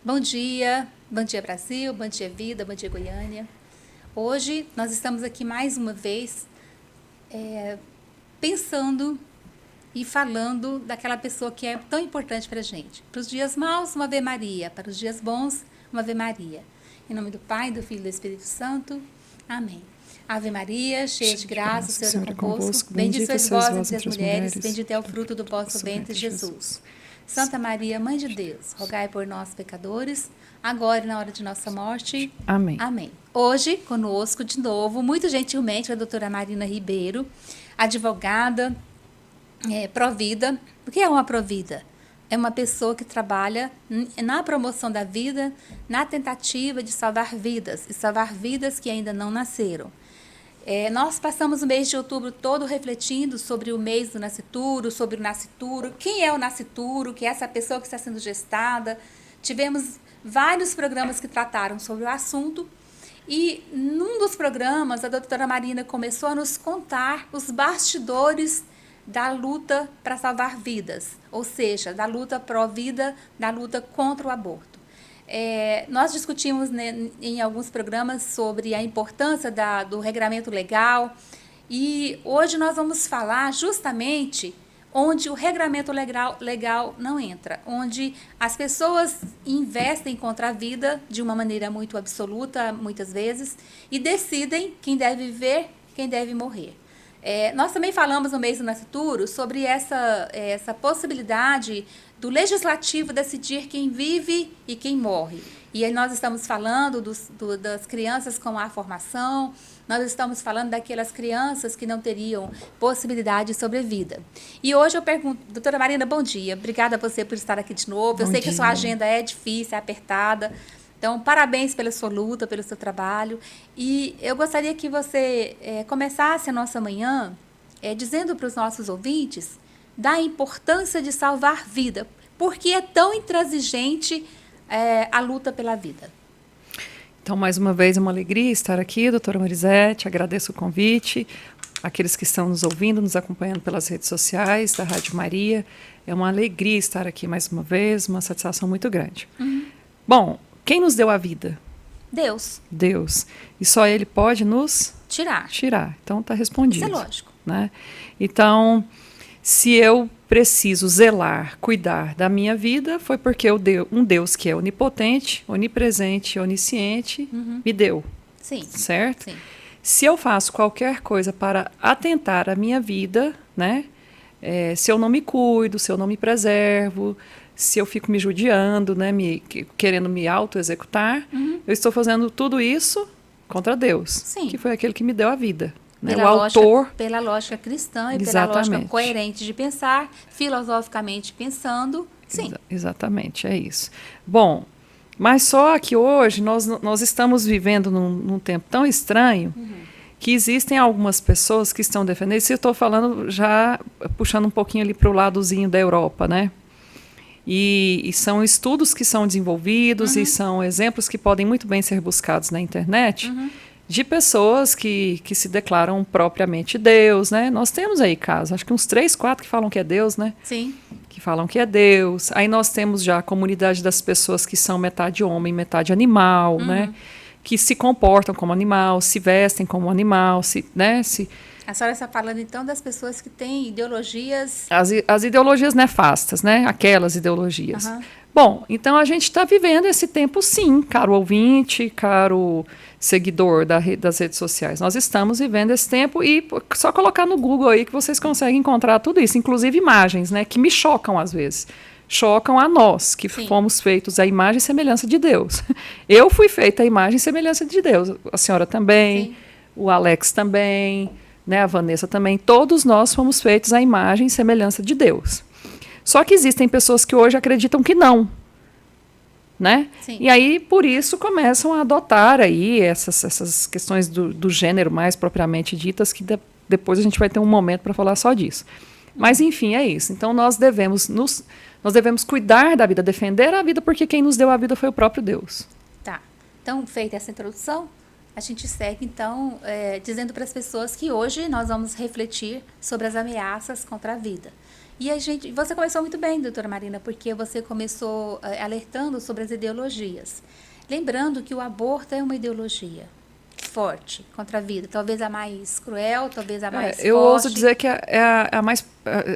Bom dia Brasil, bom dia vida, bom dia Goiânia. Hoje nós estamos aqui mais uma vez pensando e falando daquela pessoa que é tão importante para a gente. Para os dias maus, uma Ave Maria. Para os dias bons, uma Ave Maria. Em nome do Pai, do Filho e do Espírito Santo. Amém. Ave Maria, cheia de graça, o Senhor é convosco. Bendita sois vós entre as mulheres, bendito é o fruto do vosso ventre, Jesus. Santa Maria, Mãe de Deus, rogai por nós, pecadores, agora e na hora de nossa morte. Amém. Amém. Hoje, conosco de novo, muito gentilmente, a doutora Marina Ribeiro, advogada, Provida. O que é uma Provida? É uma pessoa que trabalha na promoção da vida, na tentativa de salvar vidas, e salvar vidas que ainda não nasceram. Nós passamos o mês de outubro todo refletindo sobre o mês do nascituro, sobre o nascituro, quem é o nascituro, que é essa pessoa que está sendo gestada. Tivemos vários programas que trataram sobre o assunto e num dos programas a doutora Marina começou a nos contar os bastidores da luta para salvar vidas, ou seja, da luta pró-vida, da luta contra o aborto. Nós discutimos, né, em alguns programas sobre a importância do regramento legal e hoje nós vamos falar justamente onde o regramento legal não entra, onde as pessoas investem contra a vida de uma maneira muito absoluta, muitas vezes, e decidem quem deve viver, quem deve morrer. Nós também falamos no mês do nascituro sobre essa possibilidade do legislativo decidir quem vive e quem morre. E aí nós estamos falando das crianças com a formação, nós estamos falando daquelas crianças que não teriam possibilidade de sobrevida. E hoje eu pergunto, doutora Marina, bom dia, obrigada a você por estar aqui de novo. Eu sei que a sua agenda é difícil, é apertada. Então, parabéns pela sua luta, pelo seu trabalho. E eu gostaria que você começasse a nossa manhã dizendo para os nossos ouvintes da importância de salvar vida. Por que é tão intransigente a luta pela vida? Então, mais uma vez, é uma alegria estar aqui, doutora Marisete. Agradeço o convite. Aqueles que estão nos ouvindo, nos acompanhando pelas redes sociais da Rádio Maria. É uma alegria estar aqui mais uma vez, uma satisfação muito grande. Uhum. Bom, quem nos deu a vida? Deus. Deus. E só Ele pode nos tirar. Então está respondido. Isso é lógico. Né? Então, se eu preciso zelar, cuidar da minha vida, foi porque um Deus que é onipotente, onipresente, onisciente, me deu. Sim. Certo? Sim. Se eu faço qualquer coisa para atentar à minha vida, né? Se eu não me cuido, se eu não me preservo, se eu fico me judiando, né, querendo me auto-executar, eu estou fazendo tudo isso contra Deus, Sim. que foi aquele que me deu a vida. Né? Pela lógica cristã e pela lógica coerente de pensar, filosoficamente pensando, sim. Exatamente, é isso. Bom, mas só que hoje nós estamos vivendo num tempo tão estranho que existem algumas pessoas que estão defendendo, isso eu estou falando já puxando um pouquinho ali para o ladozinho da Europa, né? E são estudos que são desenvolvidos e são exemplos que podem muito bem ser buscados na internet de pessoas que se declaram propriamente Deus, né? Nós temos aí casos, acho que uns 3, 4 que falam que é Deus, né? Sim. Que falam que é Deus. Aí nós temos já a comunidade das pessoas que são metade homem, metade animal, né? Que se comportam como animal, se vestem como animal, A senhora está falando, então, das pessoas que têm ideologias... As ideologias nefastas, né? Aquelas ideologias. Bom, então a gente está vivendo esse tempo, sim, caro ouvinte, caro seguidor das redes sociais. Nós estamos vivendo esse tempo e só colocar no Google aí que vocês conseguem encontrar tudo isso, inclusive imagens, né? Que me chocam às vezes. Chocam a nós, que fomos feitos à imagem e semelhança de Deus. Eu fui feita à imagem e semelhança de Deus. A senhora também, o Alex também... Né, a Vanessa também, todos nós fomos feitos à imagem e semelhança de Deus. Só que existem pessoas que hoje acreditam que não. Né? E aí, por isso, começam a adotar aí essas questões do gênero mais propriamente ditas, que depois a gente vai ter um momento para falar só disso. Mas, enfim, é isso. Então, nós devemos cuidar da vida, defender a vida, porque quem nos deu a vida foi o próprio Deus. Tá. Então, feita essa introdução, a gente segue, então, dizendo para as pessoas que hoje nós vamos refletir sobre as ameaças contra a vida. E você começou muito bem, doutora Marina, porque você começou alertando sobre as ideologias. Lembrando que o aborto é uma ideologia forte contra a vida. Talvez a mais cruel, talvez a mais forte. Eu ouso dizer que é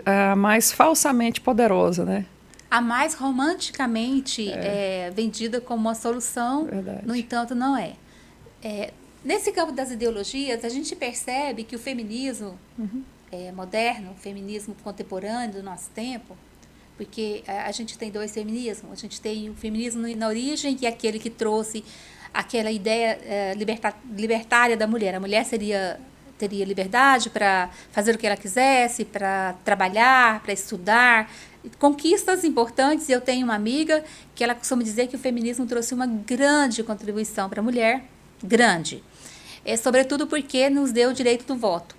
a mais falsamente poderosa, né? A mais romanticamente vendida como uma solução, Verdade. no entanto, não é. Nesse campo das ideologias, a gente percebe que o feminismo moderno, o feminismo contemporâneo do nosso tempo, porque a gente tem dois feminismos. A gente tem o feminismo na origem, que é aquele que trouxe aquela ideia libertária da mulher. A mulher teria liberdade para fazer o que ela quisesse, para trabalhar, para estudar, conquistas importantes. Eu tenho uma amiga que ela costuma dizer que o feminismo trouxe uma grande contribuição para a mulher, grande. Sobretudo porque nos deu o direito do voto.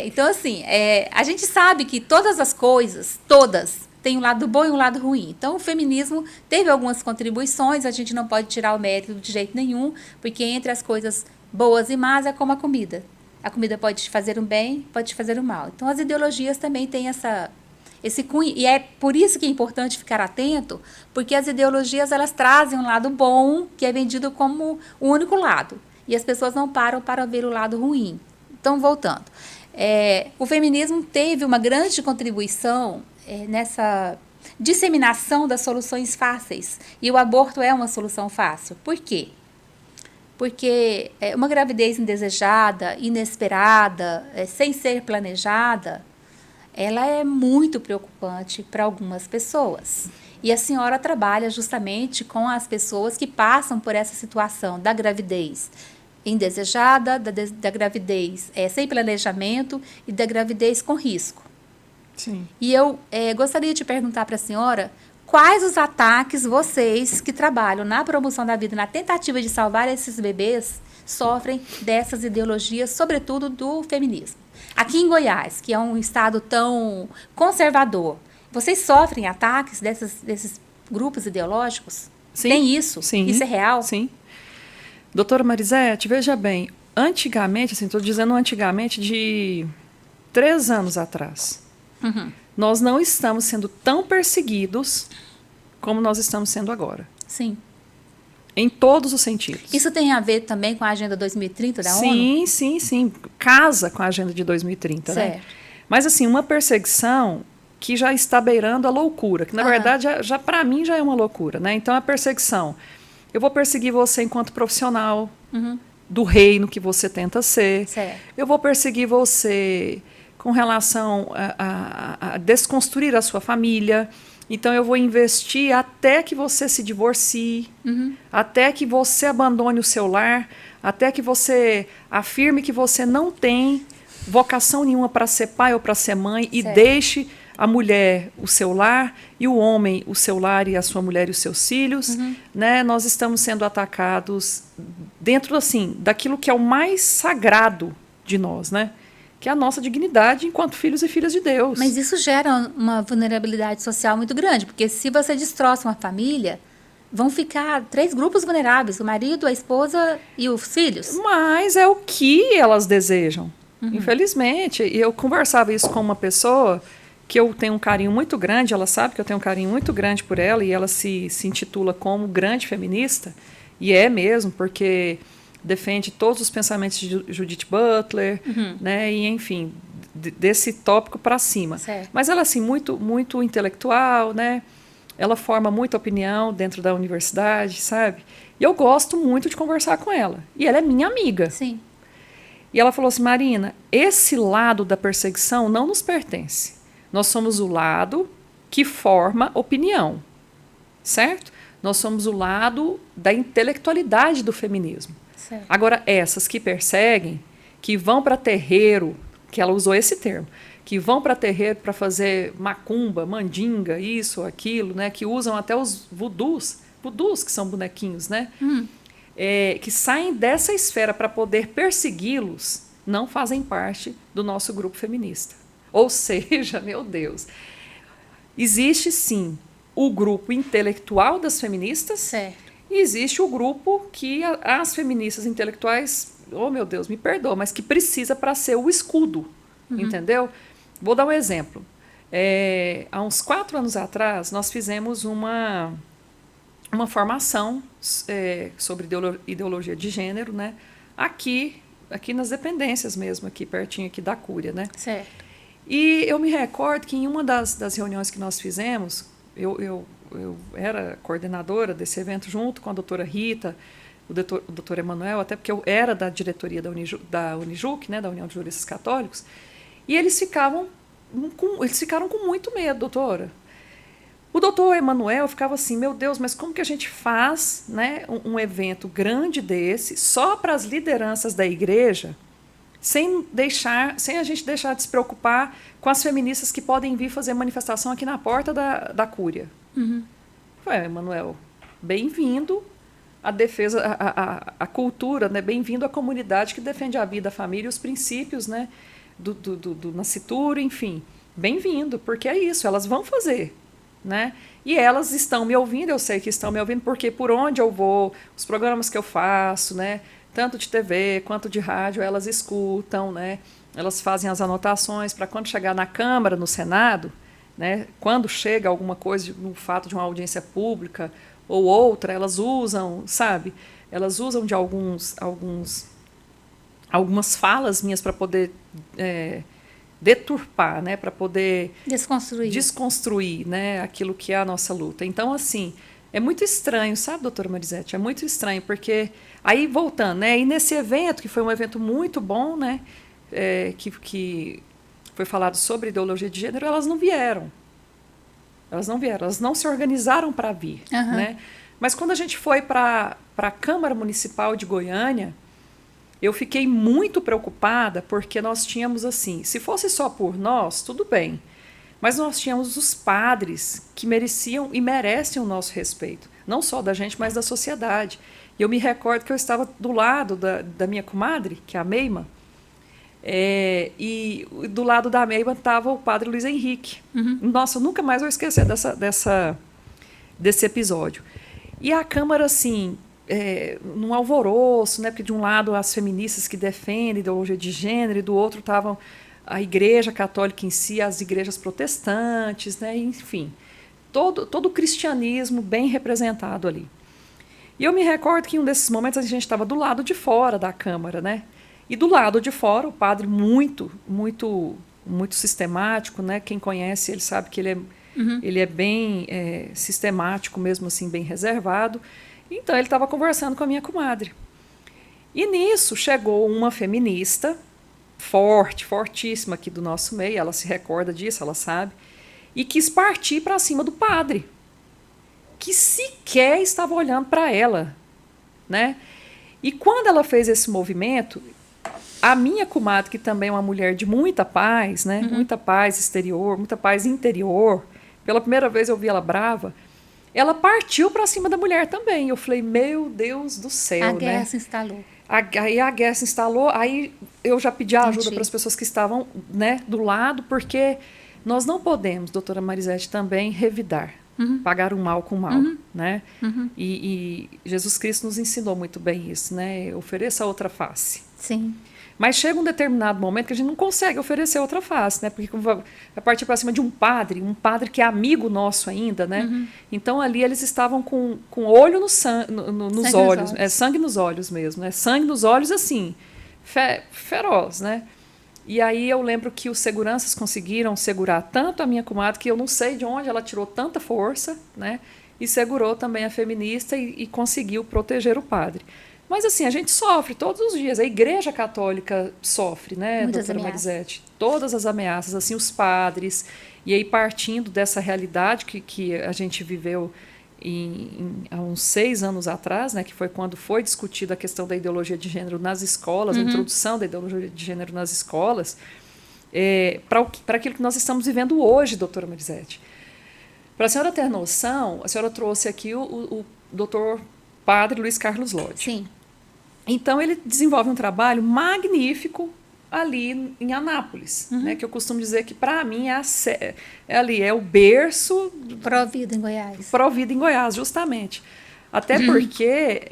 Então assim, a gente sabe que todas as coisas, tem um lado bom e um lado ruim. Então o feminismo teve algumas contribuições, a gente não pode tirar o mérito de jeito nenhum, porque entre as coisas boas e más é como a comida. A comida pode te fazer um bem, pode te fazer um mal. Então as ideologias também têm esse cunho, e é por isso que é importante ficar atento, porque as ideologias elas trazem um lado bom, que é vendido como o único lado. E as pessoas não param para ver o lado ruim. Então, voltando. O feminismo teve uma grande contribuição nessa disseminação das soluções fáceis. E o aborto é uma solução fácil. Por quê? Porque uma gravidez indesejada, inesperada, sem ser planejada, ela é muito preocupante para algumas pessoas. E a senhora trabalha justamente com as pessoas que passam por essa situação da gravidez indesejada, da gravidez sem planejamento e da gravidez com risco. Sim. E eu gostaria de perguntar para a senhora quais os ataques vocês que trabalham na promoção da vida, na tentativa de salvar esses bebês, sofrem dessas ideologias, sobretudo do feminismo. Aqui em Goiás, que é um estado tão conservador, vocês sofrem ataques desses grupos ideológicos? Sim. Tem isso? Sim. Isso é real? Sim. Doutora Marisete, veja bem, antigamente, assim, estou dizendo antigamente de 3 anos atrás, nós não estamos sendo tão perseguidos como nós estamos sendo agora. Sim. Em todos os sentidos. Isso tem a ver também com a Agenda 2030 da ONU? Sim, sim, sim. Casa com a Agenda de 2030, certo. Né? Mas, assim, uma perseguição que já está beirando a loucura, que, na verdade, já para mim já é uma loucura, né? Então, a perseguição... Eu vou perseguir você enquanto profissional do reino que você tenta ser. Certo. Eu vou perseguir você com relação a desconstruir a sua família. Então, eu vou investir até que você se divorcie, até que você abandone o seu lar, até que você afirme que você não tem vocação nenhuma para ser pai ou para ser mãe e deixe a mulher o seu lar e o homem o seu lar e a sua mulher e os seus filhos, né? Nós estamos sendo atacados dentro assim daquilo que é o mais sagrado de nós, né? Que é a nossa dignidade enquanto filhos e filhas de Deus. Mas isso gera uma vulnerabilidade social muito grande, porque se você destroça uma família, vão ficar 3 grupos vulneráveis, o marido, a esposa e os filhos. Mas é o que elas desejam, infelizmente. E eu conversava isso com uma pessoa que eu tenho um carinho muito grande, ela sabe que eu tenho um carinho muito grande por ela, e ela se intitula como grande feminista, e é mesmo, porque defende todos os pensamentos de Judith Butler, né, e enfim, desse tópico para cima. Certo. Mas ela, assim, muito, muito intelectual, né, ela forma muita opinião dentro da universidade, sabe, e eu gosto muito de conversar com ela, e ela é minha amiga. Sim. E ela falou assim: Marina, esse lado da perseguição não nos pertence. Nós somos o lado que forma opinião, certo? Nós somos o lado da intelectualidade do feminismo. Certo. Agora, essas que perseguem, que vão para terreiro, que ela usou esse termo, que vão para terreiro para fazer macumba, mandinga, isso, aquilo, né? Que usam até os vudus que são bonequinhos, né? Que saem dessa esfera para poder persegui-los, não fazem parte do nosso grupo feminista. Ou seja, meu Deus, existe sim o grupo intelectual das feministas, certo, e existe o grupo que as feministas intelectuais, oh meu Deus, me perdoa, mas que precisa para ser o escudo, entendeu? Vou dar um exemplo. Há uns 4 anos atrás, nós fizemos uma formação sobre ideologia de gênero, né? Aqui nas dependências mesmo, aqui pertinho aqui da Cúria, né? Certo. E eu me recordo que em uma das reuniões que nós fizemos, eu era coordenadora desse evento junto com a doutora Rita, o doutor Emanuel, até porque eu era da diretoria da Unijuc, né, da União de Juristas Católicos, e eles ficaram com muito medo, doutora. O doutor Emanuel ficava assim, meu Deus, mas como que a gente faz, né, um evento grande desse só para as lideranças da igreja, sem a gente deixar de se preocupar com as feministas que podem vir fazer manifestação aqui na porta da Cúria. Uhum. Emanuel, bem-vindo à defesa, à cultura, né? Bem-vindo à comunidade que defende a vida, a família e os princípios, né? do nascituro, enfim. Bem-vindo, porque é isso, elas vão fazer. Né? E elas estão me ouvindo, eu sei que estão me ouvindo, porque por onde eu vou, os programas que eu faço, né? Tanto de TV quanto de rádio, elas escutam, né? Elas fazem as anotações para quando chegar na Câmara, no Senado, né? Quando chega alguma coisa no fato de uma audiência pública ou outra, elas usam, sabe? Elas usam de algumas falas minhas para poder deturpar, né? Para poder desconstruir, né? Aquilo que é a nossa luta. Então, assim, é muito estranho, sabe, doutora Marisete? É muito estranho, porque aí, voltando, né? E nesse evento, que foi um evento muito bom, né? Que foi falado sobre ideologia de gênero, elas não vieram. Elas não se organizaram para vir. Uhum. Né? Mas quando a gente foi para a Câmara Municipal de Goiânia, eu fiquei muito preocupada, porque nós tínhamos assim, se fosse só por nós, tudo bem. Mas nós tínhamos os padres que mereciam e merecem o nosso respeito. Não só da gente, mas da sociedade. E eu me recordo que eu estava do lado da minha comadre, que é a Meima, e do lado da Meima estava o padre Luiz Henrique. Uhum. Nossa, eu nunca mais vou esquecer desse episódio. E a Câmara, assim, num alvoroço, né? Porque de um lado as feministas que defendem ideologia de gênero, e do outro estavam a Igreja Católica em si, as igrejas protestantes, né? Enfim, todo o cristianismo bem representado ali. E eu me recordo que em um desses momentos a gente estava do lado de fora da Câmara, né? E do lado de fora, o padre muito sistemático, né? Quem conhece, ele sabe que ele é bem sistemático, mesmo assim, bem reservado. Então, ele estava conversando com a minha comadre. E nisso chegou uma feminista, fortíssima aqui do nosso meio, ela se recorda disso, ela sabe, e quis partir para cima do padre, que sequer estava olhando para ela, né? E quando ela fez esse movimento, a minha comadre, que também é uma mulher de muita paz, né? Uhum. Muita paz exterior, muita paz interior, pela primeira vez eu vi ela brava, ela partiu para cima da mulher também. Eu falei, meu Deus do céu, a guerra se instalou. Aí a guerra se instalou, aí eu já pedi ajuda para as pessoas que estavam, né, do lado, porque nós não podemos, doutora Marisete, também revidar, pagar o mal com o mal. Né? E Jesus Cristo nos ensinou muito bem isso, né? Ofereça a outra face. Sim. Mas chega um determinado momento que a gente não consegue oferecer outra face, né? Porque vai partir para cima de um padre que é amigo nosso ainda, né? Então ali eles estavam com olho nos olhos, sangue nos olhos mesmo, né? Sangue nos olhos assim, feroz, né? E aí eu lembro que os seguranças conseguiram segurar tanto a minha comadre, que eu não sei de onde ela tirou tanta força, né? E segurou também a feminista e conseguiu proteger o padre. Mas assim, a gente sofre todos os dias. A Igreja Católica sofre, né, muitas doutora ameaças. Marisete? Todas as ameaças, assim, os padres. E aí, partindo dessa realidade que a gente viveu há uns 6 anos atrás, né, que foi quando foi discutida a questão da ideologia de gênero nas escolas, a introdução da ideologia de gênero nas escolas, para aquilo que nós estamos vivendo hoje, doutora Marisete. Para a senhora ter noção, a senhora trouxe aqui o doutor Padre Luiz Carlos Lodge. Sim. Então, ele desenvolve um trabalho magnífico ali em Anápolis, né, que eu costumo dizer que, para mim, é o berço... Provida em Goiás. Provida em Goiás, justamente. Até porque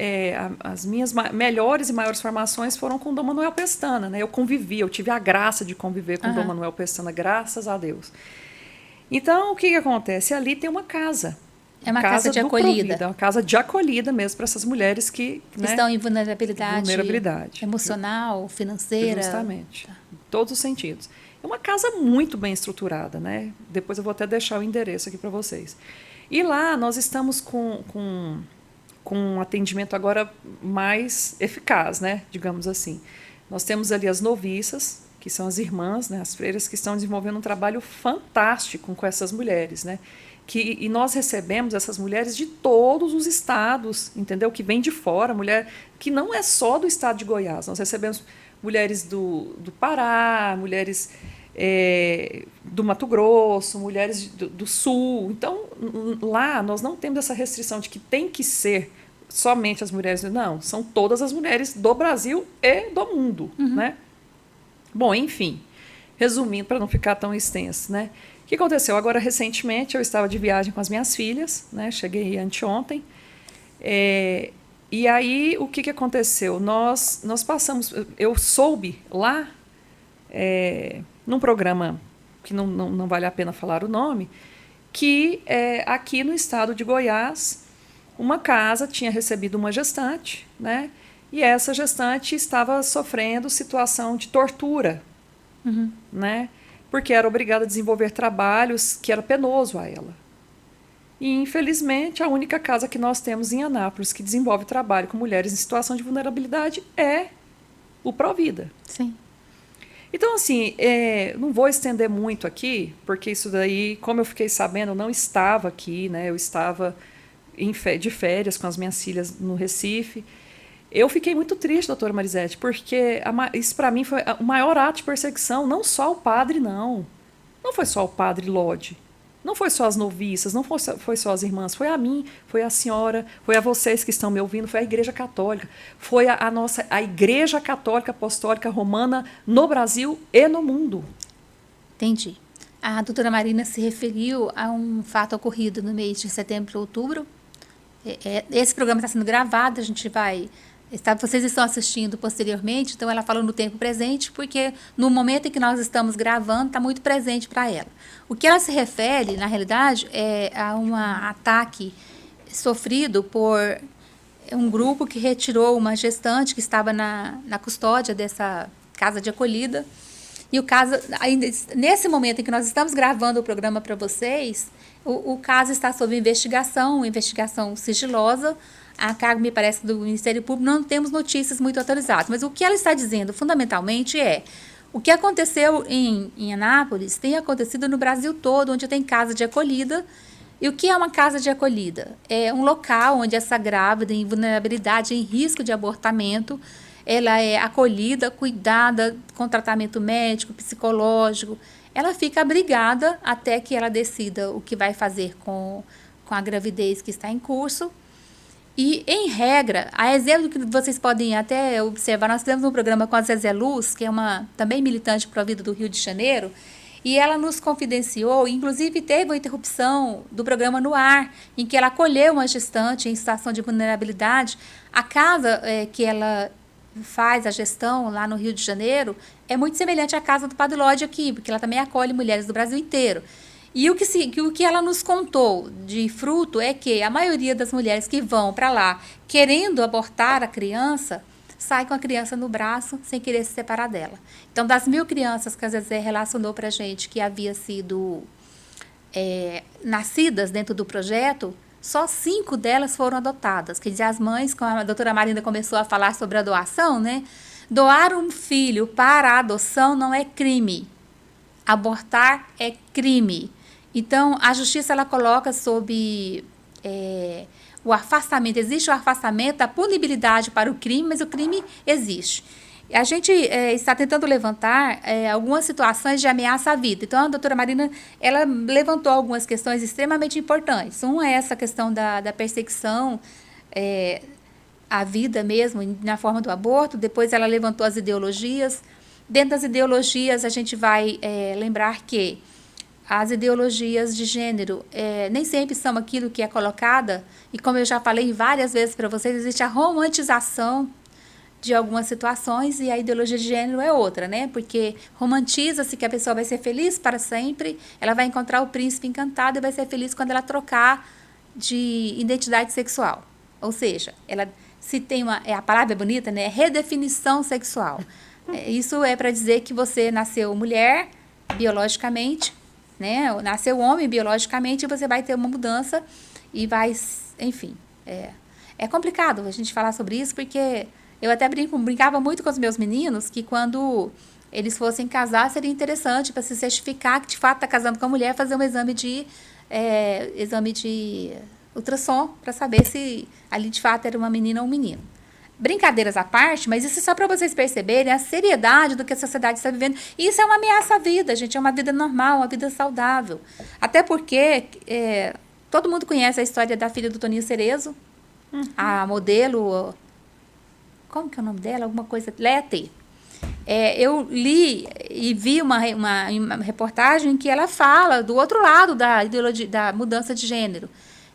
as minhas melhores e maiores formações foram com Dom Manuel Pestana, né? Eu tive a graça de conviver com Dom Manuel Pestana, graças a Deus. Então, o que acontece? Ali tem uma casa. É uma casa de acolhida. Provida, uma casa de acolhida mesmo para essas mulheres que estão em vulnerabilidade emocional, financeira. Justamente, em todos os sentidos. É uma casa muito bem estruturada, né? Depois eu vou até deixar o endereço aqui para vocês. E lá nós estamos com um atendimento agora mais eficaz, né? Digamos assim. Nós temos ali as noviças, que são as irmãs, né? As freiras que estão desenvolvendo um trabalho fantástico com essas mulheres, né? E nós recebemos essas mulheres de todos os estados, entendeu? Que vem de fora, mulher que não é só do estado de Goiás. Nós recebemos mulheres do Pará, mulheres do Mato Grosso, mulheres do Sul. Então, lá nós não temos essa restrição de que tem que ser somente as mulheres. Não, são todas as mulheres do Brasil e do mundo, né? Bom, enfim, resumindo, para não ficar tão extenso, né? O que aconteceu? Agora, recentemente, eu estava de viagem com as minhas filhas, né? Cheguei anteontem. E aí, o que aconteceu? Nós passamos... Eu soube lá, num programa que não vale a pena falar o nome, que aqui no estado de Goiás, uma casa tinha recebido uma gestante, né? E essa gestante estava sofrendo situação de tortura, né? Porque era obrigada a desenvolver trabalhos que era penoso a ela. E, infelizmente, a única casa que nós temos em Anápolis que desenvolve trabalho com mulheres em situação de vulnerabilidade é o Provida. Sim. Então, assim, não vou estender muito aqui, porque isso daí, como eu fiquei sabendo, eu não estava aqui, né? Eu estava de férias com as minhas filhas no Recife. Eu fiquei muito triste, doutora Marisete, porque isso para mim foi o maior ato de perseguição, não só o padre, não. Não foi só o padre Lodi, não foi só as noviças, não foi só as irmãs, foi a mim, foi a senhora, foi a vocês que estão me ouvindo, foi a Igreja Católica, foi a Igreja Católica Apostólica Romana no Brasil e no mundo. Entendi. A doutora Marina se referiu a um fato ocorrido no mês de setembro e outubro. Esse programa está sendo gravado, a gente vai... Vocês estão assistindo posteriormente, então ela falou no tempo presente, porque no momento em que nós estamos gravando, está muito presente para ela. O que ela se refere, na realidade, é a um ataque sofrido por um grupo que retirou uma gestante que estava na custódia dessa casa de acolhida. E o caso, ainda nesse momento em que nós estamos gravando o programa para vocês, o caso está sob investigação sigilosa, a cargo, me parece, do Ministério Público. Não temos notícias muito atualizadas, mas o que ela está dizendo, fundamentalmente, o que aconteceu em Anápolis tem acontecido no Brasil todo, onde tem casa de acolhida. E o que é uma casa de acolhida? É um local onde essa grávida em vulnerabilidade, em risco de abortamento, ela é acolhida, cuidada, com tratamento médico, psicológico. Ela fica abrigada até que ela decida o que vai fazer com a gravidez que está em curso. E, em regra, a exemplo que vocês podem até observar, nós fizemos um programa com a Zezé Luz, que é uma também militante pró-vida do Rio de Janeiro, e ela nos confidenciou, inclusive teve uma interrupção do programa no ar, em que ela acolheu uma gestante em situação de vulnerabilidade. A casa que ela faz a gestão lá no Rio de Janeiro é muito semelhante à casa do Padre Lodi aqui, porque ela também acolhe mulheres do Brasil inteiro. E o que ela nos contou de fruto é que a maioria das mulheres que vão para lá querendo abortar a criança, sai com a criança no braço sem querer se separar dela. Então, das 1.000 crianças que a Zezé relacionou para a gente que havia sido nascidas dentro do projeto, só 5 delas foram adotadas. Quer dizer, as mães, como a doutora Marina começou a falar sobre a doação, né? Doar um filho para a adoção não é crime. Abortar é crime. Então, a justiça ela coloca sob o afastamento. Existe o afastamento, a punibilidade para o crime, mas o crime existe. A gente está tentando levantar algumas situações de ameaça à vida. Então, a doutora Marina ela levantou algumas questões extremamente importantes. Uma é essa questão da perseguição à vida mesmo, na forma do aborto. Depois, ela levantou as ideologias. Dentro das ideologias, a gente vai lembrar que as ideologias de gênero nem sempre são aquilo que é colocada, e como eu já falei várias vezes para vocês, existe a romantização de algumas situações e a ideologia de gênero é outra, né? Porque romantiza-se que a pessoa vai ser feliz para sempre, ela vai encontrar o príncipe encantado e vai ser feliz quando ela trocar de identidade sexual. Ou seja, ela se tem a palavra é bonita, né? Redefinição sexual. Isso é para dizer que você nasceu mulher biologicamente, né? Nasceu homem biologicamente e você vai ter uma mudança e vai, enfim, é complicado a gente falar sobre isso porque eu até brincava muito com os meus meninos que quando eles fossem casar seria interessante para se certificar que de fato está casando com a mulher, fazer um exame de ultrassom para saber se ali de fato era uma menina ou um menino. Brincadeiras à parte, mas isso é só para vocês perceberem a seriedade do que a sociedade está vivendo. E isso é uma ameaça à vida, gente. É uma vida normal, uma vida saudável. Até porque todo mundo conhece a história da filha do Toninho Cerezo, a modelo. Como que é o nome dela? Alguma coisa. Lete. Eu li e vi uma reportagem em que ela fala do outro lado da ideologia, da mudança de gênero.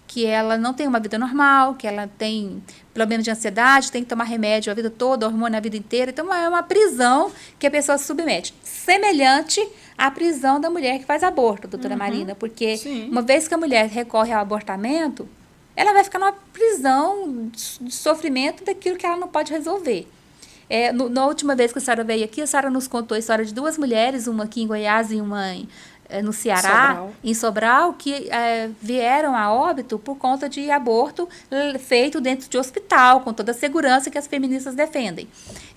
Que ela não tem uma vida normal, que ela tem problema de ansiedade, tem que tomar remédio a vida toda, hormônio a vida inteira. Então, é uma prisão que a pessoa se submete. Semelhante à prisão da mulher que faz aborto, doutora Marina. Porque uma vez que a mulher recorre ao abortamento, ela vai ficar numa prisão de sofrimento daquilo que ela não pode resolver. Na última vez que a senhora veio aqui, a senhora nos contou a história de duas mulheres, uma aqui em Goiás e uma no Ceará, em Sobral, que vieram a óbito por conta de aborto feito dentro de hospital, com toda a segurança que as feministas defendem.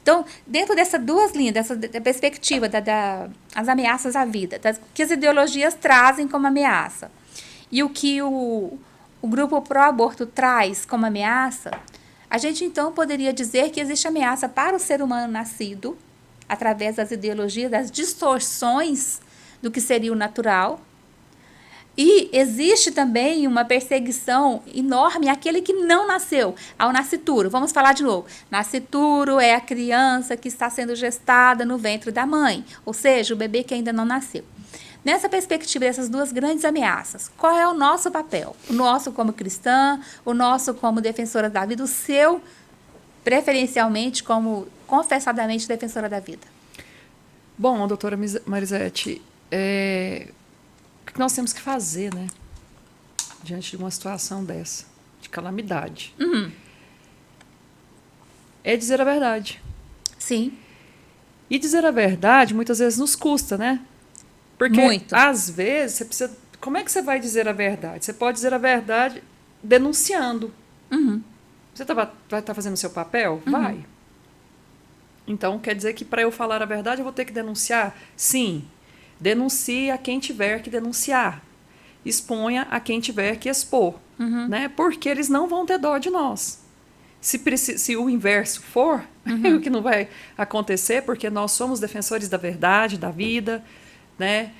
Então, dentro dessas duas linhas, dessa perspectiva das ameaças à vida, que as ideologias trazem como ameaça, e o que o grupo pró-aborto traz como ameaça, a gente então poderia dizer que existe ameaça para o ser humano nascido, através das ideologias, das distorções do que seria o natural. E existe também uma perseguição enorme àquele que não nasceu, ao nascituro. Vamos falar de novo. Nascituro é a criança que está sendo gestada no ventre da mãe, ou seja, o bebê que ainda não nasceu. Nessa perspectiva dessas duas grandes ameaças, qual é o nosso papel? O nosso como cristã, o nosso como defensora da vida, o seu, preferencialmente, como confessadamente defensora da vida? Bom, doutora Marisete, o que nós temos que fazer, né, diante de uma situação dessa, de calamidade? É dizer a verdade. Sim. E dizer a verdade muitas vezes nos custa, né? Porque muito. Às vezes você precisa. Como é que você vai dizer a verdade? Você pode dizer a verdade denunciando. Você vai estar fazendo o seu papel? Vai. Então, quer dizer que para eu falar a verdade eu vou ter que denunciar? Sim. Denuncie a quem tiver que denunciar. Exponha a quem tiver que expor. Né? Porque eles não vão ter dó de nós. Se o inverso for, o que não vai acontecer, porque nós somos defensores da verdade, da vida, né?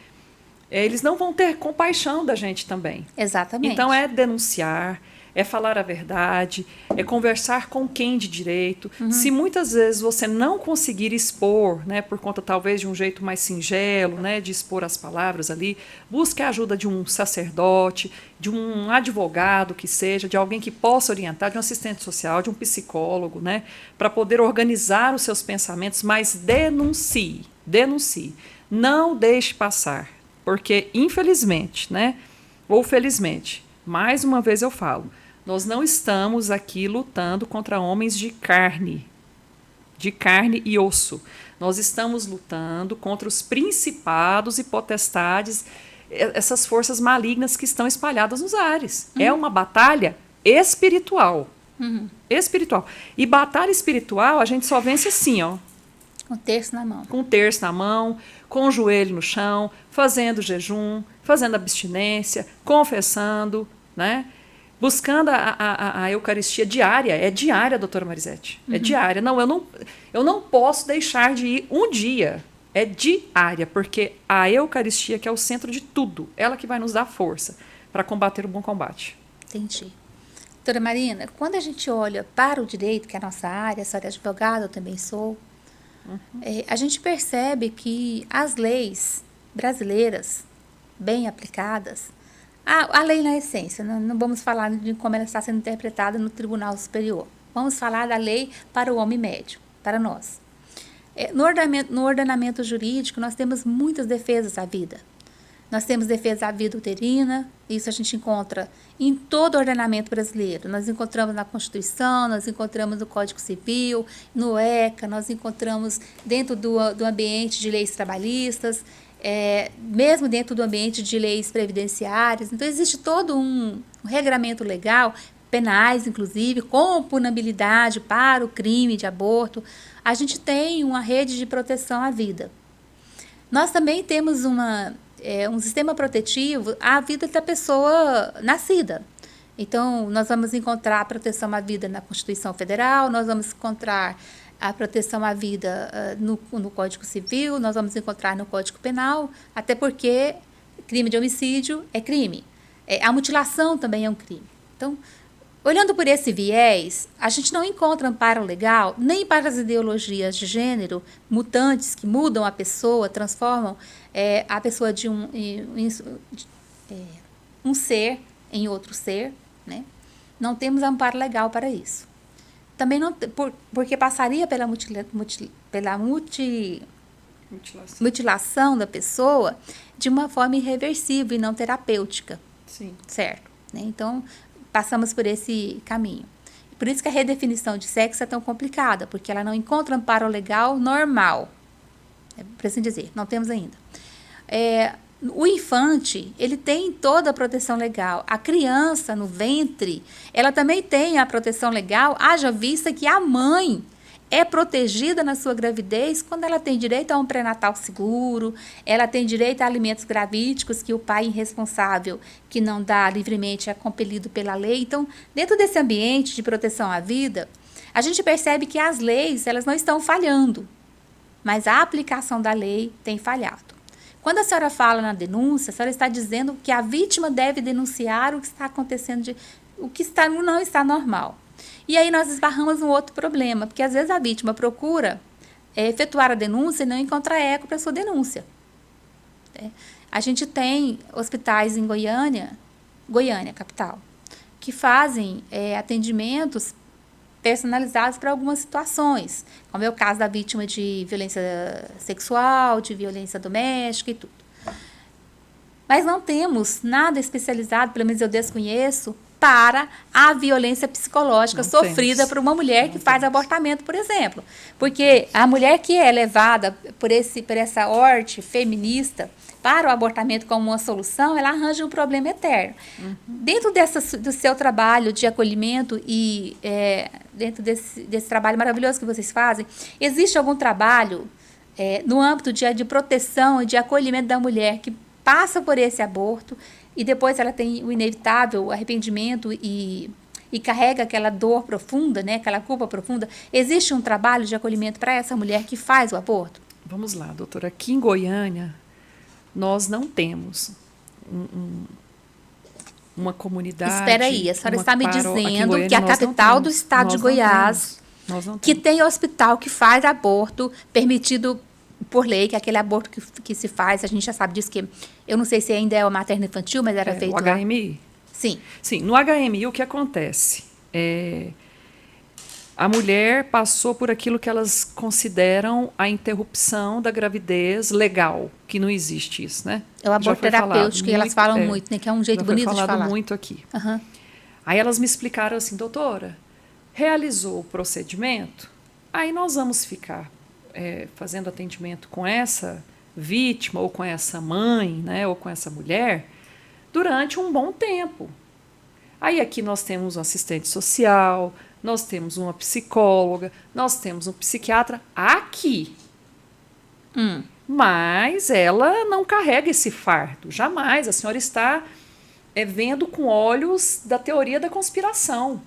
Eles não vão ter compaixão da gente também. Exatamente. Então, é denunciar, é falar a verdade, é conversar com quem de direito. Se muitas vezes você não conseguir expor, né, por conta talvez de um jeito mais singelo, né, de expor as palavras ali, busque a ajuda de um sacerdote, de um advogado que seja, de alguém que possa orientar, de um assistente social, de um psicólogo, né, para poder organizar os seus pensamentos, mas denuncie. Não deixe passar, porque infelizmente, né, ou felizmente, mais uma vez eu falo, nós não estamos aqui lutando contra homens de carne e osso. Nós estamos lutando contra os principados e potestades, essas forças malignas que estão espalhadas nos ares. É uma batalha espiritual. Espiritual. E batalha espiritual a gente só vence assim, ó. Com o terço na mão. Com o terço na mão, com o joelho no chão, fazendo jejum, fazendo abstinência, confessando, né? Buscando a Eucaristia diária. É diária, doutora Marisete. É diária. Não, eu não posso deixar de ir um dia. É diária, porque a Eucaristia que é o centro de tudo. Ela que vai nos dar força para combater o bom combate. Entendi. Doutora Marina, quando a gente olha para o direito, que é a nossa área, a senhora é advogada, eu também sou, a gente percebe que as leis brasileiras, bem aplicadas, a lei na essência, não vamos falar de como ela está sendo interpretada no Tribunal Superior. Vamos falar da lei para o homem médio, para nós. No ordenamento jurídico, nós temos muitas defesas à vida. Nós temos defesa à vida uterina, isso a gente encontra em todo o ordenamento brasileiro. Nós encontramos na Constituição, nós encontramos no Código Civil, no ECA, nós encontramos dentro do ambiente de leis trabalhistas, mesmo dentro do ambiente de leis previdenciárias. Então, existe todo um regramento legal, penais, inclusive, com punabilidade para o crime de aborto. A gente tem uma rede de proteção à vida. Nós também temos um sistema protetivo à vida da pessoa nascida. Então, nós vamos encontrar a proteção à vida na Constituição Federal, nós vamos encontrar a proteção à vida no Código Civil, nós vamos encontrar no Código Penal, até porque crime de homicídio é crime. A mutilação também é um crime. Então, olhando por esse viés, a gente não encontra amparo legal nem para as ideologias de gênero mutantes que mudam a pessoa, transformam a pessoa de um ser em outro ser, né? Não temos amparo legal para isso. Também não, porque passaria pela mutilação da pessoa de uma forma irreversível e não terapêutica. Sim. Certo? Né? Então, passamos por esse caminho. Por isso que a redefinição de sexo é tão complicada, porque ela não encontra amparo legal normal. Por assim dizer, não temos ainda. O infante, ele tem toda a proteção legal. A criança no ventre, ela também tem a proteção legal, haja vista que a mãe é protegida na sua gravidez quando ela tem direito a um pré-natal seguro, ela tem direito a alimentos gravídicos que o pai irresponsável, que não dá livremente, é compelido pela lei. Então, dentro desse ambiente de proteção à vida, a gente percebe que as leis, elas não estão falhando, mas a aplicação da lei tem falhado. Quando a senhora fala na denúncia, a senhora está dizendo que a vítima deve denunciar o que está acontecendo, o que não está normal. E aí nós esbarramos um outro problema, porque às vezes a vítima procura efetuar a denúncia e não encontra eco para sua denúncia. A gente tem hospitais em Goiânia, capital, que fazem atendimentos personalizados para algumas situações, como é o caso da vítima de violência sexual, de violência doméstica e tudo. Mas não temos nada especializado, pelo menos eu desconheço, para a violência psicológica sofrida por uma mulher que faz abortamento, por exemplo. Porque a mulher que é levada por essa horte feminista para o abortamento como uma solução, ela arranja um problema eterno. Dentro do seu trabalho de acolhimento e dentro desse trabalho maravilhoso que vocês fazem, existe algum trabalho no âmbito de proteção e de acolhimento da mulher que passa por esse aborto e depois ela tem o inevitável arrependimento e carrega aquela dor profunda, né, aquela culpa profunda? Existe um trabalho de acolhimento para essa mulher que faz o aborto? Vamos lá, doutora. Aqui em Goiânia, nós não temos uma comunidade... Espera aí, a senhora está me dizendo que a capital do estado de Goiás, que tem hospital que faz aborto permitido por lei, que é aquele aborto que se faz, a gente já sabe disso, que eu não sei se ainda é o materno-infantil, mas era feito o HMI? Sim. Sim, no HMI o que acontece? A mulher passou por aquilo que elas consideram a interrupção da gravidez legal, que não existe isso, né? É o aborto terapêutico, que elas falam muito, né? Que é um jeito bonito de falar. Foi falado muito aqui. Uhum. Aí elas me explicaram assim, doutora, realizou o procedimento, aí nós vamos ficar fazendo atendimento com essa vítima, ou com essa mãe, né, ou com essa mulher, durante um bom tempo. Aí aqui nós temos um assistente social, nós temos uma psicóloga, nós temos um psiquiatra aqui. Mas ela não carrega esse fardo, jamais. A senhora está vendo com olhos da teoria da conspiração.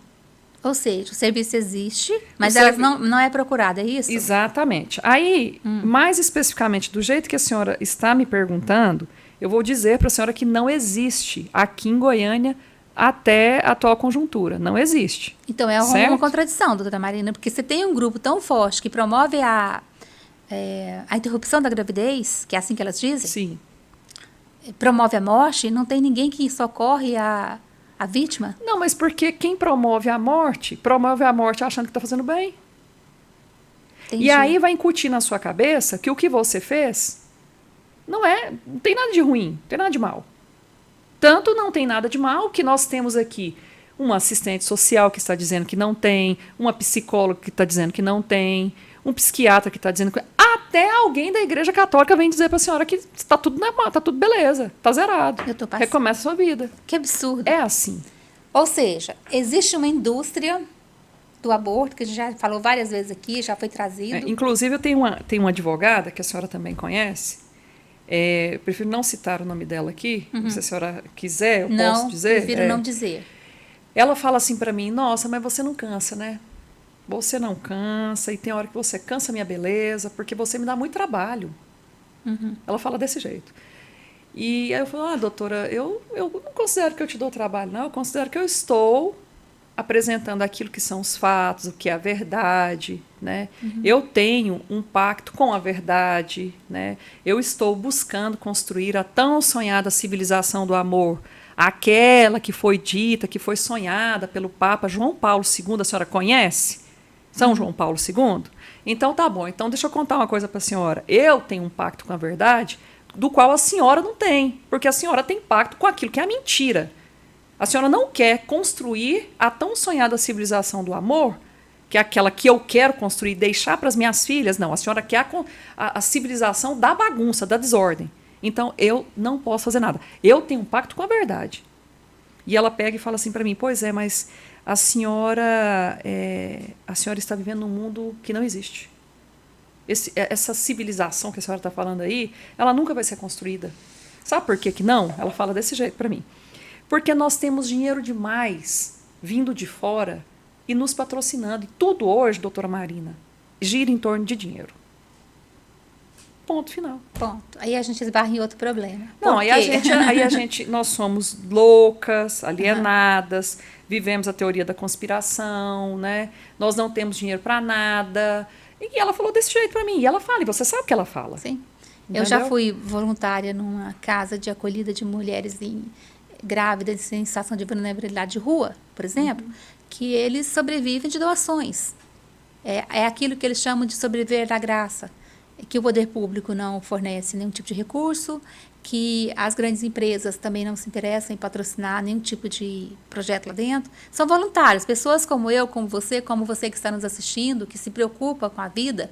Ou seja, o serviço existe, mas ela não é procurada, é isso? Exatamente. Aí, mais especificamente, do jeito que a senhora está me perguntando, eu vou dizer para a senhora que não existe aqui em Goiânia até a atual conjuntura. Não existe. Então, é uma contradição, doutora Marina, porque você tem um grupo tão forte que promove a interrupção da gravidez, que é assim que elas dizem? Sim. promove a morte, não tem ninguém que socorre a vítima? Não, mas porque quem promove a morte achando que está fazendo bem. Entendi. E aí vai incutir na sua cabeça que o que você fez não tem nada de ruim, não tem nada de mal. Tanto não tem nada de mal que nós temos aqui uma assistente social que está dizendo que não tem, uma psicóloga que está dizendo que não tem, um psiquiatra que está dizendo que... Até alguém da Igreja Católica vem dizer para a senhora que está tudo normal, está tudo beleza, está zerado. Recomeça a sua vida. Que absurdo. É assim. Ou seja, existe uma indústria do aborto, que a gente já falou várias vezes aqui, já foi trazido. Inclusive, eu tenho uma advogada, que a senhora também conhece, prefiro não citar o nome dela aqui, se a senhora quiser, eu posso dizer. Prefiro não dizer. Ela fala assim para mim, nossa, mas você não cansa, né? Você não cansa, e tem hora que você cansa a minha beleza, porque você me dá muito trabalho. Ela fala desse jeito. E aí eu falo, doutora, eu não considero que eu te dou trabalho, não. Eu considero que eu estou apresentando aquilo que são os fatos, o que é a verdade, né? Eu tenho um pacto com a verdade, né? Eu estou buscando construir a tão sonhada civilização do amor, aquela que foi dita, que foi sonhada pelo Papa João Paulo II, a senhora conhece? São João Paulo II? Então tá bom, então deixa eu contar uma coisa para a senhora. Eu tenho um pacto com a verdade, do qual a senhora não tem, porque a senhora tem pacto com aquilo que é a mentira. A senhora não quer construir a tão sonhada civilização do amor, que é aquela que eu quero construir e deixar para as minhas filhas. Não, a senhora quer a civilização da bagunça, da desordem. Então, eu não posso fazer nada. Eu tenho um pacto com a verdade. E ela pega e fala assim para mim, pois é, mas a senhora está vivendo num mundo que não existe. Essa civilização que a senhora está falando aí, ela nunca vai ser construída. Sabe por que não? Ela fala desse jeito para mim. Porque nós temos dinheiro demais vindo de fora e nos patrocinando. E tudo hoje, doutora Marina, gira em torno de dinheiro. Ponto final. Ponto. Aí a gente esbarra em outro problema. Não, aí a gente, nós somos loucas, alienadas, vivemos a teoria da conspiração, né? Nós não temos dinheiro para nada. E ela falou desse jeito para mim. E ela fala, e você sabe o que ela fala. Sim. Entendeu? Eu já fui voluntária numa casa de acolhida de mulheres grávidas em situação de vulnerabilidade de rua, por exemplo, que eles sobrevivem de doações. É aquilo que eles chamam de sobreviver da graça, que o poder público não fornece nenhum tipo de recurso, que as grandes empresas também não se interessam em patrocinar nenhum tipo de projeto lá dentro. São voluntários, pessoas como eu, como você que está nos assistindo, que se preocupa com a vida,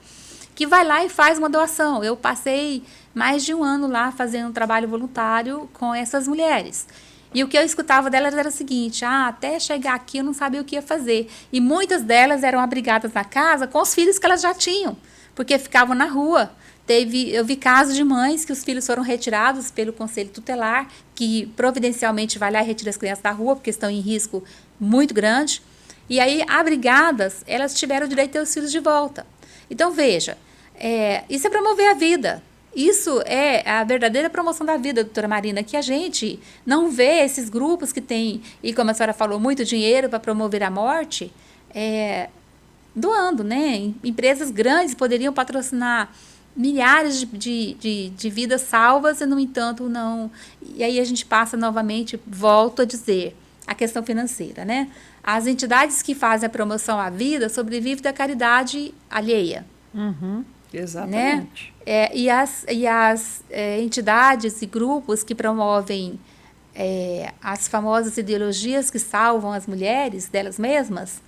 que vai lá e faz uma doação. Eu passei mais de um ano lá fazendo um trabalho voluntário com essas mulheres. E o que eu escutava delas era o seguinte, até chegar aqui eu não sabia o que ia fazer. E muitas delas eram abrigadas na casa com os filhos que elas já tinham, porque ficavam na rua. Eu vi casos de mães que os filhos foram retirados pelo Conselho Tutelar, que providencialmente vai lá e retira as crianças da rua, porque estão em risco muito grande. E aí, abrigadas, elas tiveram o direito de ter os filhos de volta. Então, veja, isso é promover a vida. Isso é a verdadeira promoção da vida, doutora Marina, que a gente não vê esses grupos que têm, e como a senhora falou, muito dinheiro para promover a morte, doando, né? Empresas grandes poderiam patrocinar milhares de vidas salvas e, no entanto, não. E aí a gente passa novamente, volto a dizer, a questão financeira, né? As entidades que fazem a promoção à vida sobrevivem da caridade alheia. Exatamente. Né? E as entidades e grupos que promovem as famosas ideologias que salvam as mulheres delas mesmas,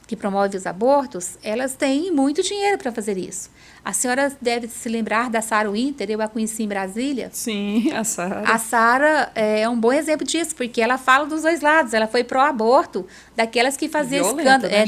que promovem os abortos, elas têm muito dinheiro para fazer isso. A senhora deve se lembrar da Sarah Winter, eu a conheci em Brasília. Sim, a Sarah. A Sarah é um bom exemplo disso, porque ela fala dos dois lados. Ela foi pró-aborto, daquelas que faziam escândalo. Né,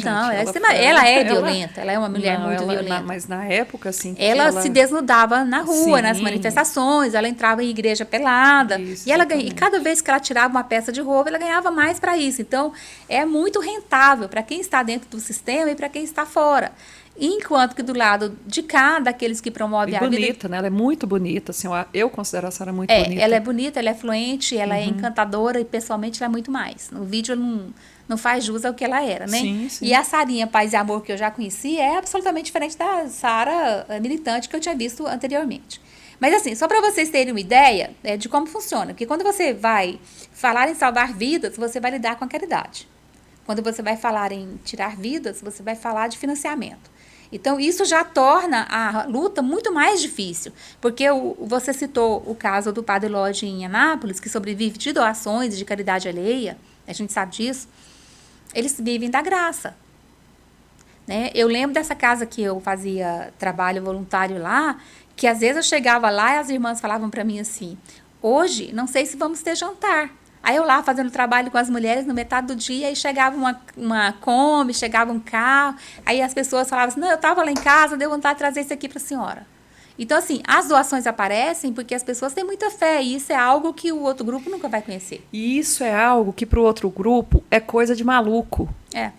ela é violenta, ela é uma mulher muito violenta. Mas na época, assim... Ela se desnudava na rua, nas manifestações, ela entrava em igreja pelada. Isso, e cada vez que ela tirava uma peça de roupa, ela ganhava mais para isso. Então, é muito rentável para quem está dentro do sistema e para quem está fora. Enquanto que do lado de cá, daqueles que promovem a vida... bonita, né? Ela é muito bonita, assim, eu considero a Sarah muito bonita. Ela é bonita, ela é fluente, ela é encantadora e pessoalmente ela é muito mais. No vídeo não faz jus ao que ela era, né? Sim. E a Sarinha Paz e Amor que eu já conheci é absolutamente diferente da Sarah militante que eu tinha visto anteriormente. Mas assim, só para vocês terem uma ideia de como funciona. Porque quando você vai falar em salvar vidas, você vai lidar com a caridade. Quando você vai falar em tirar vidas, você vai falar de financiamento. Então, isso já torna a luta muito mais difícil. Porque você citou o caso do Padre Lodge em Anápolis, que sobrevive de doações e de caridade alheia. A gente sabe disso. Eles vivem da graça. Né? Eu lembro dessa casa que eu fazia trabalho voluntário lá, que às vezes eu chegava lá e as irmãs falavam para mim assim, hoje não sei se vamos ter jantar. Aí eu lá fazendo trabalho com as mulheres no metade do dia, aí chegava uma Kombi, chegava um carro, aí as pessoas falavam assim, não, eu estava lá em casa, deu vontade de trazer isso aqui para a senhora. Então, assim, as doações aparecem porque as pessoas têm muita fé e isso é algo que o outro grupo nunca vai conhecer. E isso é algo que para o outro grupo é coisa de maluco.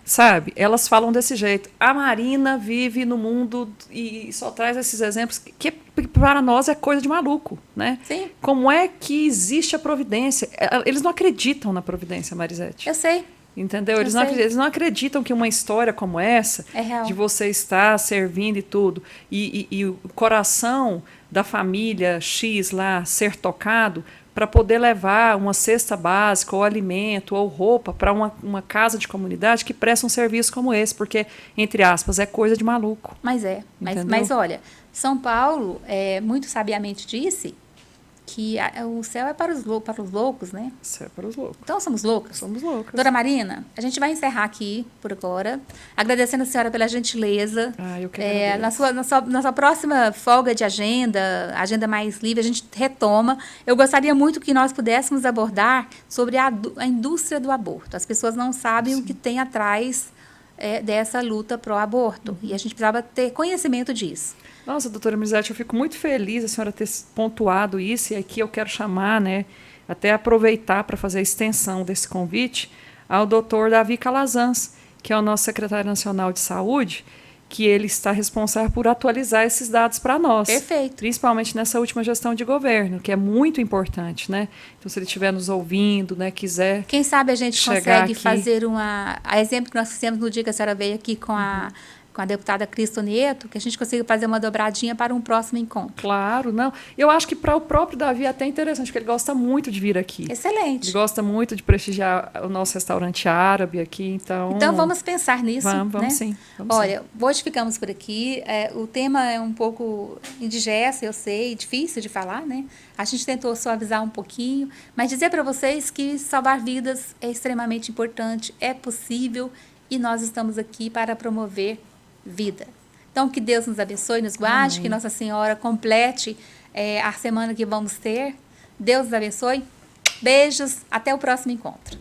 Sabe? Elas falam desse jeito. A Marina vive no mundo e só traz esses exemplos que para nós é coisa de maluco, né? Sim. Como é que existe a providência? Eles não acreditam na providência, Marisete. Eu sei. Entendeu? Eles não acreditam que uma história como essa, de você estar servindo e tudo, e o coração da família X lá ser tocado para poder levar uma cesta básica, ou alimento, ou roupa para uma casa de comunidade que presta um serviço como esse, porque, entre aspas, é coisa de maluco. Mas olha, São Paulo muito sabiamente disse que o céu é para os loucos, né? O céu é para os loucos. Então, somos loucas? Somos loucas. Dona Marina, a gente vai encerrar aqui por agora, agradecendo a senhora pela gentileza. Eu que agradeço. Na sua próxima folga de agenda mais livre, a gente retoma. Eu gostaria muito que nós pudéssemos abordar sobre a indústria do aborto. As pessoas não sabem o que tem atrás dessa luta pró-aborto. E a gente precisava ter conhecimento disso. Nossa, doutora Marisete, eu fico muito feliz a senhora ter pontuado isso, e aqui eu quero chamar, né, até aproveitar para fazer a extensão desse convite ao doutor Davi Calazans, que é o nosso secretário nacional de saúde, que ele está responsável por atualizar esses dados para nós. Perfeito. Principalmente nessa última gestão de governo, que é muito importante, né? Então, se ele estiver nos ouvindo, né, quiser... Quem sabe a gente consegue fazer a exemplo que nós fizemos no dia que a senhora veio aqui com a deputada Cristo Neto, que a gente consiga fazer uma dobradinha para um próximo encontro. Claro, não. Eu acho que para o próprio Davi é até interessante, porque ele gosta muito de vir aqui. Excelente. Ele gosta muito de prestigiar o nosso restaurante árabe aqui, então... Então, vamos pensar nisso, Vamos né? sim. Olha, hoje ficamos por aqui. O tema é um pouco indigesto, eu sei, difícil de falar, né? A gente tentou suavizar um pouquinho, mas dizer para vocês que salvar vidas é extremamente importante, é possível, e nós estamos aqui para promover vida. Então, que Deus nos abençoe, nos guarde, que Nossa Senhora complete a semana que vamos ter. Deus nos abençoe. Beijos, até o próximo encontro.